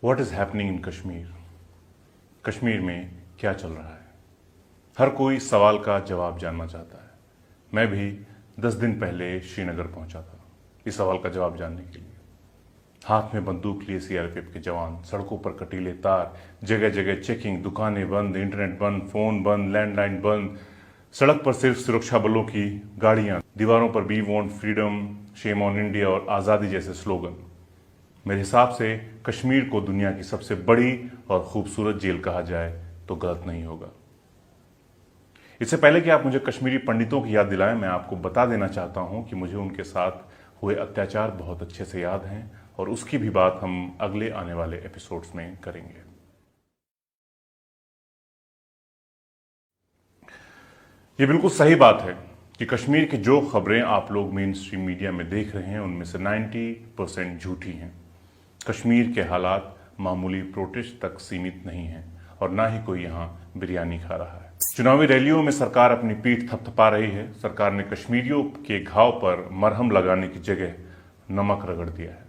What is happening in Kashmir. Kashmir में क्या चल रहा है, हर कोई सवाल का जवाब जानना चाहता है। मैं भी 10 दिन पहले श्रीनगर पहुंचा था इस सवाल का जवाब जानने के लिए। हाथ में बंदूक लिए सीआरपीएफ के जवान, सड़कों पर कटीले तार, जगह जगह चेकिंग, दुकानें बंद, इंटरनेट बंद, फोन बंद, लैंडलाइन बंद, सड़क पर सिर्फ सुरक्षा बलों की गाड़ियां, दीवारों पर we want freedom, shame on India और आज़ादी जैसे स्लोगन। मेरे हिसाब से कश्मीर को दुनिया की सबसे बड़ी और खूबसूरत जेल कहा जाए तो गलत नहीं होगा। इससे पहले कि आप मुझे कश्मीरी पंडितों की याद दिलाएं, मैं आपको बता देना चाहता हूं कि मुझे उनके साथ हुए अत्याचार बहुत अच्छे से याद हैं और उसकी भी बात हम अगले आने वाले एपिसोड्स में करेंगे। ये बिल्कुल सही बात है कि कश्मीर की जो खबरें आप लोग मेन स्ट्रीम मीडिया में देख रहे हैं उनमें से 90% झूठी हैं। कश्मीर के हालात मामूली प्रोटेस्ट तक सीमित नहीं हैं और ना ही कोई यहाँ बिरयानी खा रहा है। चुनावी रैलियों में सरकार अपनी पीठ थपथपा रही है। सरकार ने कश्मीरियों के घाव पर मरहम लगाने की जगह नमक रगड़ दिया है।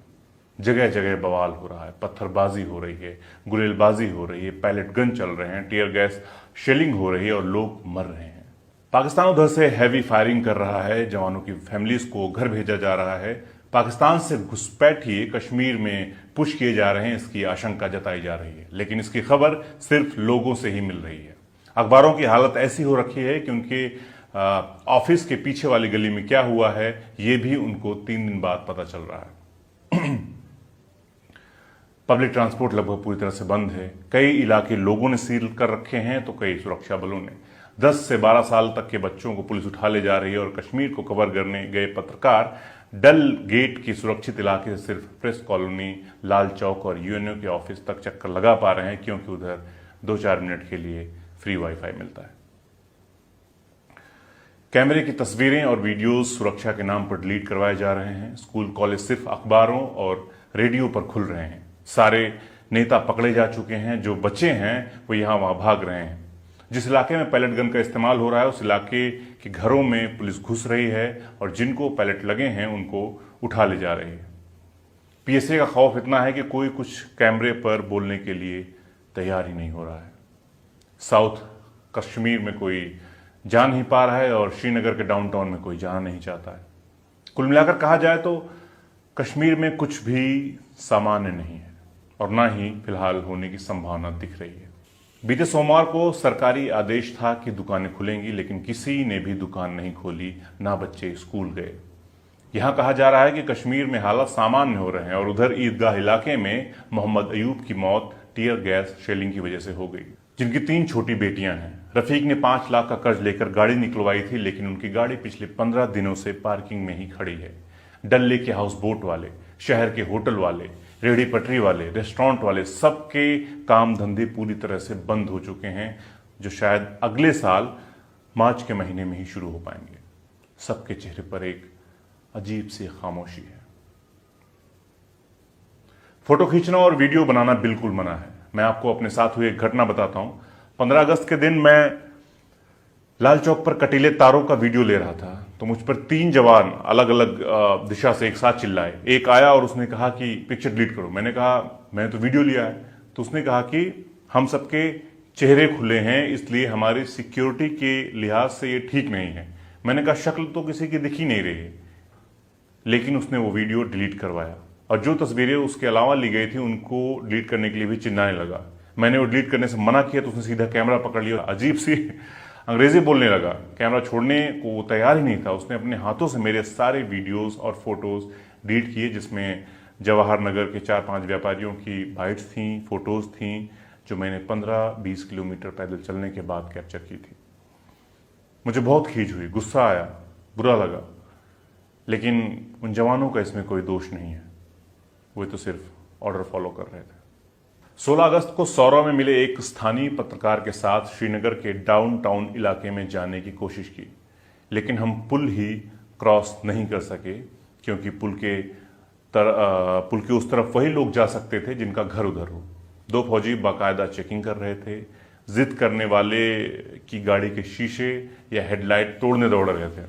जगह जगह बवाल हो रहा है, पत्थरबाजी हो रही है, गुलेलबाजी हो रही है, पैलेट गन चल रहे हैं, टीयर गैस शेलिंग हो रही है और लोग मर रहे हैं। पाकिस्तान उधर से हैवी फायरिंग कर रहा है, जवानों की फैमिलीज को घर भेजा जा रहा है। पाकिस्तान से घुसपैठिए कश्मीर में पुश किए जा रहे हैं, इसकी आशंका जताई जा रही है, लेकिन इसकी खबर सिर्फ लोगों से ही मिल रही है। अखबारों की हालत ऐसी हो रखी है कि उनके ऑफिस के पीछे वाली गली में क्या हुआ है ये भी उनको 3 दिन बाद पता चल रहा है। पब्लिक ट्रांसपोर्ट लगभग पूरी तरह से बंद है। कई इलाके लोगों ने सील कर रखे हैं तो कई सुरक्षा बलों ने। 10 से 12 साल तक के बच्चों को पुलिस उठा ले जा रही है और कश्मीर को कवर करने गए पत्रकार डल गेट की सुरक्षित इलाके से सिर्फ प्रेस कॉलोनी, लाल चौक और यूएनओ के ऑफिस तक चक्कर लगा पा रहे हैं, क्योंकि उधर 2-4 मिनट के लिए फ्री वाईफाई मिलता है। कैमरे की तस्वीरें और वीडियोस सुरक्षा के नाम पर डिलीट करवाए जा रहे हैं। स्कूल कॉलेज सिर्फ अखबारों और रेडियो पर खुल रहे हैं। सारे नेता पकड़े जा चुके हैं, जो बचे हैं वो यहां वहां भाग रहे हैं। जिस इलाके में पैलेट गन का इस्तेमाल हो रहा है उस इलाके के घरों में पुलिस घुस रही है और जिनको पैलेट लगे हैं उनको उठा ले जा रही है। पीएसए का खौफ इतना है कि कोई कुछ कैमरे पर बोलने के लिए तैयार ही नहीं हो रहा है। साउथ कश्मीर में कोई जा नहीं पा रहा है और श्रीनगर के डाउनटाउन में कोई जाना नहीं चाहता है। कुल मिलाकर कहा जाए तो कश्मीर में कुछ भी सामान्य नहीं है और ना ही फिलहाल होने की संभावना दिख रही है। बीते सोमवार को सरकारी आदेश था कि दुकानें खुलेंगी, लेकिन किसी ने भी दुकान नहीं खोली, ना बच्चे स्कूल गए। यहां कहा जा रहा है कि कश्मीर में हालात सामान्य हो रहे हैं और उधर ईदगाह इलाके में मोहम्मद अयूब की मौत टीयर गैस शेलिंग की वजह से हो गई, जिनकी 3 छोटी बेटियां हैं। रफीक ने 5 लाख का कर्ज लेकर गाड़ी निकलवाई थी, लेकिन उनकी गाड़ी पिछले 15 दिनों से पार्किंग में ही खड़ी है। डल लेक के हाउस बोट वाले, शहर के होटल वाले, रेहड़ी पटरी वाले, रेस्टोरेंट वाले, सबके काम धंधे पूरी तरह से बंद हो चुके हैं, जो शायद अगले साल मार्च के महीने में ही शुरू हो पाएंगे। सबके चेहरे पर एक अजीब सी खामोशी है। फोटो खींचना और वीडियो बनाना बिल्कुल मना है। मैं आपको अपने साथ हुई एक घटना बताता हूं। 15 अगस्त के दिन मैं लाल चौक पर कटीले तारों का वीडियो ले रहा था, तो मुझ पर 3 जवान अलग अलग दिशा से एक साथ चिल्लाए। एक आया और उसने कहा कि पिक्चर डिलीट करो। मैंने कहा मैंने तो वीडियो लिया है। तो उसने कहा कि हम सबके चेहरे खुले हैं, इसलिए हमारी सिक्योरिटी के लिहाज से ये ठीक नहीं है। मैंने कहा शक्ल तो किसी की दिख ही नहीं रही है, लेकिन उसने वो वीडियो डिलीट करवाया और जो तस्वीरें उसके अलावा ली गई थी उनको डिलीट करने के लिए भी चिल्लाने लगा। मैंने वो डिलीट करने से मना किया तो उसने सीधा कैमरा पकड़ लिया, अजीब सी अंग्रेजी बोलने लगा। कैमरा छोड़ने को वो तैयार ही नहीं था। उसने अपने हाथों से मेरे सारे वीडियोस और फोटोज डिलीट किए, जिसमें जवाहर नगर के 4-5 व्यापारियों की बाइट्स थी, फोटोज थी, जो मैंने 15-20 किलोमीटर पैदल चलने के बाद कैप्चर की थी। मुझे बहुत खींच हुई, गुस्सा आया, बुरा लगा, लेकिन उन जवानों का इसमें कोई दोष नहीं है। वो तो सिर्फ ऑर्डर फॉलो कर रहे थे। 16 अगस्त को सौरा में मिले एक स्थानीय पत्रकार के साथ श्रीनगर के डाउनटाउन इलाके में जाने की कोशिश की, लेकिन हम पुल ही क्रॉस नहीं कर सके, क्योंकि पुल के उस तरफ वही लोग जा सकते थे जिनका घर उधर हो। 2 फौजी बाकायदा चेकिंग कर रहे थे। जिद करने वाले की गाड़ी के शीशे या हेडलाइट तोड़ने दौड़ रहे थे।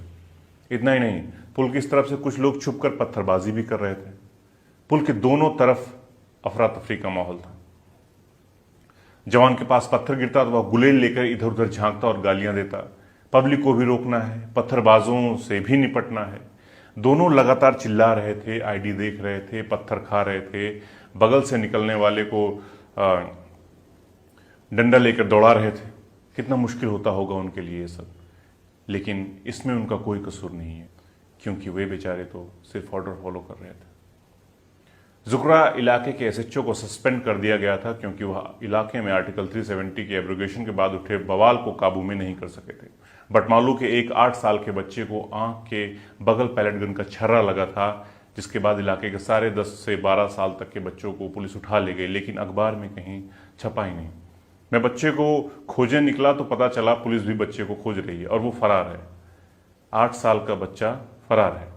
इतना ही नहीं, पुल की इस तरफ से कुछ लोग छुपकर पत्थरबाजी भी कर रहे थे। पुल के दोनों तरफ अफरा तफरी का माहौल था। जवान के पास पत्थर गिरता तो वह गुलेल लेकर इधर उधर झांकता और गालियां देता। पब्लिक को भी रोकना है, पत्थरबाजों से भी निपटना है। दोनों लगातार चिल्ला रहे थे, आईडी देख रहे थे, पत्थर खा रहे थे, बगल से निकलने वाले को डंडा लेकर दौड़ा रहे थे। कितना मुश्किल होता होगा उनके लिए ये सब, लेकिन इसमें उनका कोई कसूर नहीं है, क्योंकि वे बेचारे तो सिर्फ ऑर्डर फॉलो कर रहे थे। जुकरा इलाके के एसएचओ को सस्पेंड कर दिया गया था, क्योंकि वह इलाके में आर्टिकल 370 के एब्रोगेशन के बाद उठे बवाल को काबू में नहीं कर सके थे। बटमालू के एक 8 साल के बच्चे को आंख के बगल पैलेट गन का छर्रा लगा था, जिसके बाद इलाके के सारे 10 से 12 साल तक के बच्चों को पुलिस उठा ले गई, लेकिन अखबार में कहीं छपा ही नहीं। मैं बच्चे को खोजे निकला तो पता चला पुलिस भी बच्चे को खोज रही है और वो फरार है। 8 साल का बच्चा फरार है।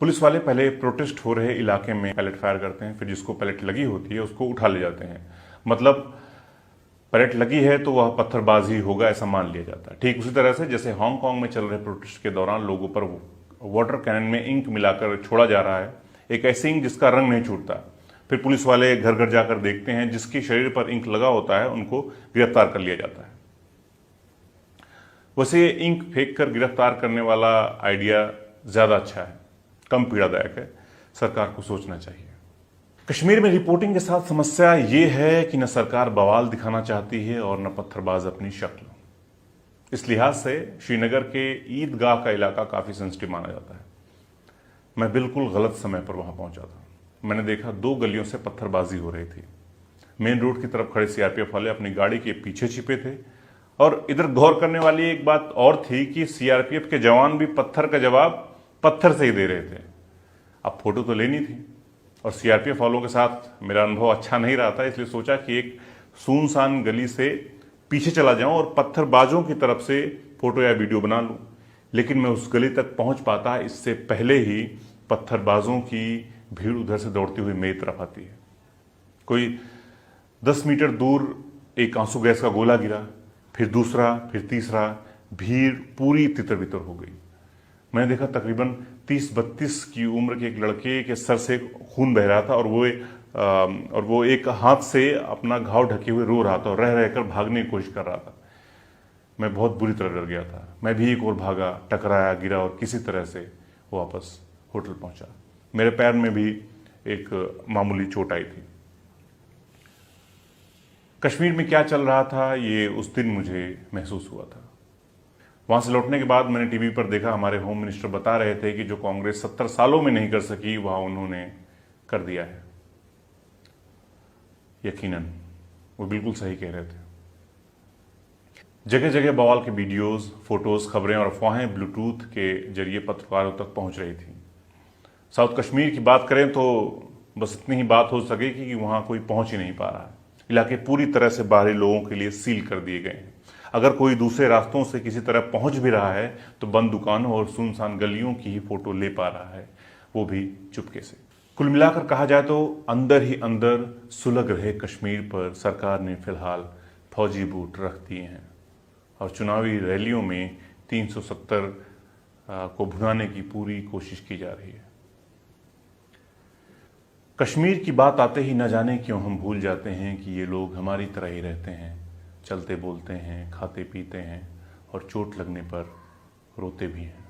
पुलिस वाले पहले प्रोटेस्ट हो रहे इलाके में पैलेट फायर करते हैं, फिर जिसको पैलेट लगी होती है उसको उठा ले जाते हैं। मतलब पैलेट लगी है तो वह पत्थरबाजी होगा ऐसा मान लिया जाता है। ठीक उसी तरह से जैसे हांगकांग में चल रहे प्रोटेस्ट के दौरान लोगों पर वाटर कैनन में इंक मिलाकर छोड़ा जा रहा है, एक ऐसी इंक जिसका रंग नहीं छूटता। फिर पुलिस वाले घर घर जाकर देखते हैं, जिसके शरीर पर इंक लगा होता है उनको गिरफ्तार कर लिया जाता है। वैसे इंक फेंक कर गिरफ्तार करने वाला आइडिया ज्यादा अच्छा है, कम पीड़ादायक है, सरकार को सोचना चाहिए। कश्मीर में रिपोर्टिंग के साथ समस्या ये है कि न सरकार बवाल दिखाना चाहती है और न पत्थरबाज अपनी शक्ल। इस लिहाज से श्रीनगर के ईदगाह का इलाका काफी सेंसिटिव माना जाता है। मैं बिल्कुल गलत समय पर वहां पहुंचा था। मैंने देखा 2 गलियों से पत्थरबाजी हो रही थी। मेन रोड की तरफ खड़े सीआरपीएफ वाले अपनी गाड़ी के पीछे छिपे थे, और इधर गौर करने वाली एक बात और थी कि सीआरपीएफ के जवान भी पत्थर का जवाब पत्थर से ही दे रहे थे। अब फोटो तो लेनी थी, और सीआरपीएफ वालों के साथ मेरा अनुभव अच्छा नहीं रहा था, इसलिए सोचा कि एक सुनसान गली से पीछे चला जाऊं और पत्थरबाजों की तरफ से फोटो या वीडियो बना लूं। लेकिन मैं उस गली तक पहुंच पाता इससे पहले ही पत्थरबाजों की भीड़ उधर से दौड़ती हुई मेरी तरफ आती है। कोई 10 मीटर दूर एक आंसू गैस का गोला गिरा, फिर दूसरा, फिर तीसरा। भीड़ पूरी तितर बितर हो गई। मैंने देखा तकरीबन 30-32 की उम्र के एक लड़के के सर से खून बह रहा था, और वो एक हाथ से अपना घाव ढके हुए रो रहा था और रह रहकर भागने की कोशिश कर रहा था। मैं बहुत बुरी तरह डर गया था। मैं भी एक और भागा, टकराया, गिरा और किसी तरह से वापस होटल पहुंचा। मेरे पैर में भी एक मामूली चोट आई थी। कश्मीर में क्या चल रहा था ये उस दिन मुझे महसूस हुआ था। वहां से लौटने के बाद मैंने टीवी पर देखा, हमारे होम मिनिस्टर बता रहे थे कि जो कांग्रेस 70 सालों में नहीं कर सकी वह उन्होंने कर दिया है। यकीनन वो बिल्कुल सही कह रहे थे। जगह जगह बवाल के वीडियोस, फोटोज, खबरें और अफवाहें ब्लूटूथ के जरिए पत्रकारों तक पहुंच रही थी। साउथ कश्मीर की बात करें तो बस इतनी ही बात हो सकेगी कि वहां कोई पहुंच ही नहीं पा रहा है। इलाके पूरी तरह से बाहरी लोगों के लिए सील कर दिए गए हैं। अगर कोई दूसरे रास्तों से किसी तरह पहुंच भी रहा है तो बंद दुकानों और सुनसान गलियों की ही फोटो ले पा रहा है, वो भी चुपके से। कुल मिलाकर कहा जाए तो अंदर ही अंदर सुलग रहे कश्मीर पर सरकार ने फिलहाल फौजी बूट रख दिए हैं, और चुनावी रैलियों में 370 को भुनाने की पूरी कोशिश की जा रही है। कश्मीर की बात आते ही न जाने क्यों हम भूल जाते हैं कि ये लोग हमारी तरह ही रहते हैं, चलते बोलते हैं, खाते पीते हैं और चोट लगने पर रोते भी हैं।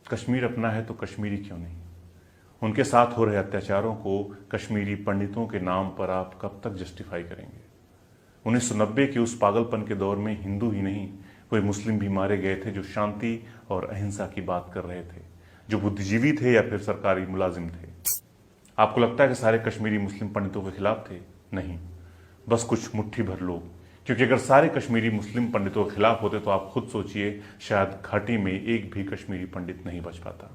कश्मीर अपना है तो कश्मीरी क्यों नहीं? उनके साथ हो रहे अत्याचारों को कश्मीरी पंडितों के नाम पर आप कब तक जस्टिफाई करेंगे? 1990 के उस पागलपन के दौर में हिंदू ही नहीं, कोई मुस्लिम भी मारे गए थे जो शांति और अहिंसा की बात कर रहे थे, जो बुद्धिजीवी थे या फिर सरकारी मुलाजिम थे। आपको लगता है कि सारे कश्मीरी मुस्लिम पंडितों के खिलाफ थे? नहीं, बस कुछ मुट्ठी भर लोग। क्योंकि अगर सारे कश्मीरी मुस्लिम पंडितों के खिलाफ होते तो आप खुद सोचिए, शायद घाटी में एक भी कश्मीरी पंडित नहीं बच पाता।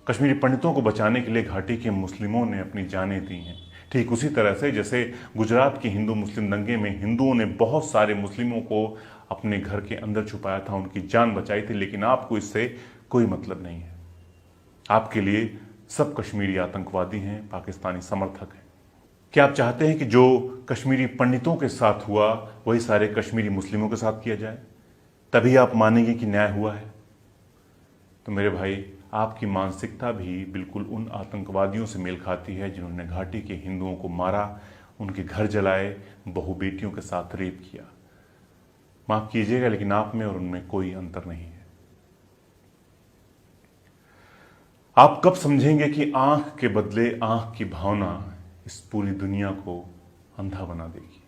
कश्मीरी पंडितों को बचाने के लिए घाटी के मुस्लिमों ने अपनी जानें दी हैं। ठीक उसी तरह से जैसे गुजरात के हिंदू मुस्लिम दंगे में हिंदुओं ने बहुत सारे मुस्लिमों को अपने घर के अंदर छुपाया था, उनकी जान बचाई थी, लेकिन आपको इससे कोई मतलब नहीं है। आपके लिए सब कश्मीरी आतंकवादी हैं, पाकिस्तानी समर्थक हैं। क्या आप चाहते हैं कि जो कश्मीरी पंडितों के साथ हुआ वही सारे कश्मीरी मुस्लिमों के साथ किया जाए? तभी आप मानेंगे कि न्याय हुआ है? तो मेरे भाई, आपकी मानसिकता भी बिल्कुल उन आतंकवादियों से मेल खाती है जिन्होंने घाटी के हिंदुओं को मारा उनके घर जलाए, बहू बेटियों के साथ रेप किया। माफ कीजिएगा, लेकिन आप में और उनमें कोई अंतर नहीं है। आप कब समझेंगे कि आंख के बदले आंख की भावना इस पूरी दुनिया को अंधा बना देगी?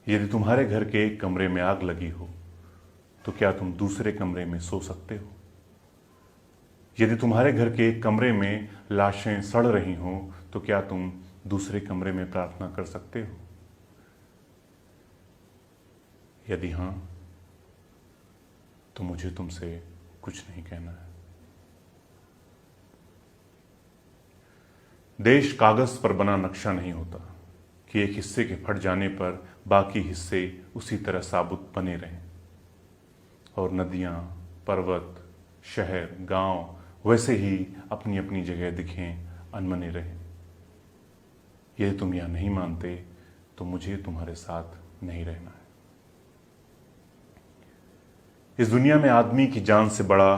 यदि तुम्हारे घर के एक कमरे में आग लगी हो तो क्या तुम दूसरे कमरे में सो सकते हो? यदि तुम्हारे घर के एक कमरे में लाशें सड़ रही हों तो क्या तुम दूसरे कमरे में प्रार्थना कर सकते हो? यदि हां, तो मुझे तुमसे कुछ नहीं कहना है। देश कागज पर बना नक्शा नहीं होता कि एक हिस्से के फट जाने पर बाकी हिस्से उसी तरह साबुत बने रहें और नदियां, पर्वत, शहर, गांव वैसे ही अपनी अपनी जगह दिखें, अनमने रहें। यदि तुम यह नहीं मानते तो मुझे तुम्हारे साथ नहीं रहना है। इस दुनिया में आदमी की जान से बड़ा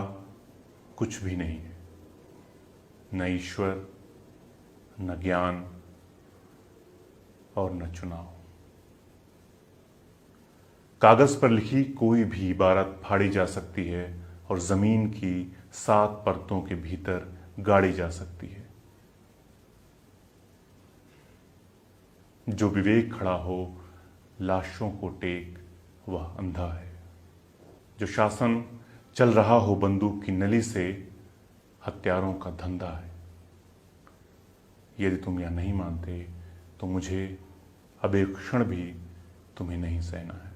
कुछ भी नहीं है, न ईश्वर, न ज्ञान और न चुनाव। कागज पर लिखी कोई भी इबारत फाड़ी जा सकती है और जमीन की 7 परतों के भीतर गाड़ी जा सकती है। जो विवेक खड़ा हो लाशों को टेक, वह अंधा है। जो शासन चल रहा हो बंदूक की नली से, हत्यारों का धंधा है। यदि तुम यह नहीं मानते तो मुझे अब एक क्षण भी तुम्हें नहीं सहना है।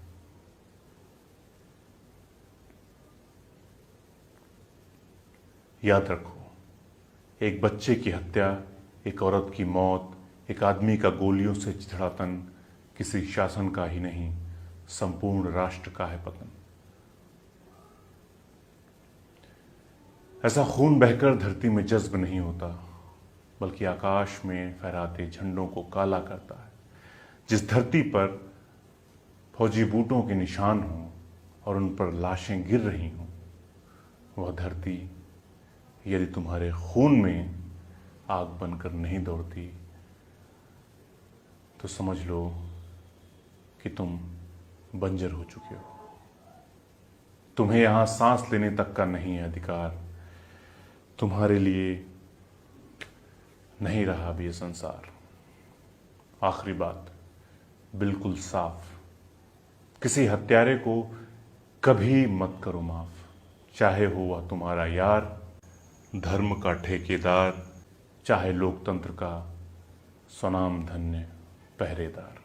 याद रखो, एक बच्चे की हत्या, एक औरत की मौत, एक आदमी का गोलियों से चिथड़ा तन किसी शासन का ही नहीं, संपूर्ण राष्ट्र का है पतन। ऐसा खून बहकर धरती में जज्ब नहीं होता, बल्कि आकाश में फहराते झंडों को काला करता है। जिस धरती पर फौजी बूटों के निशान हों और उन पर लाशें गिर रही हों, वह धरती यदि तुम्हारे खून में आग बनकर नहीं दौड़ती तो समझ लो कि तुम बंजर हो चुके हो। तुम्हें यहां सांस लेने तक का नहीं है अधिकार। तुम्हारे लिए नहीं रहा अब ये संसार। आखिरी बात बिल्कुल साफ, किसी हत्यारे को कभी मत करो माफ, चाहे हो वह तुम्हारा यार, धर्म का ठेकेदार, चाहे लोकतंत्र का स्वनाम धन्य पहरेदार।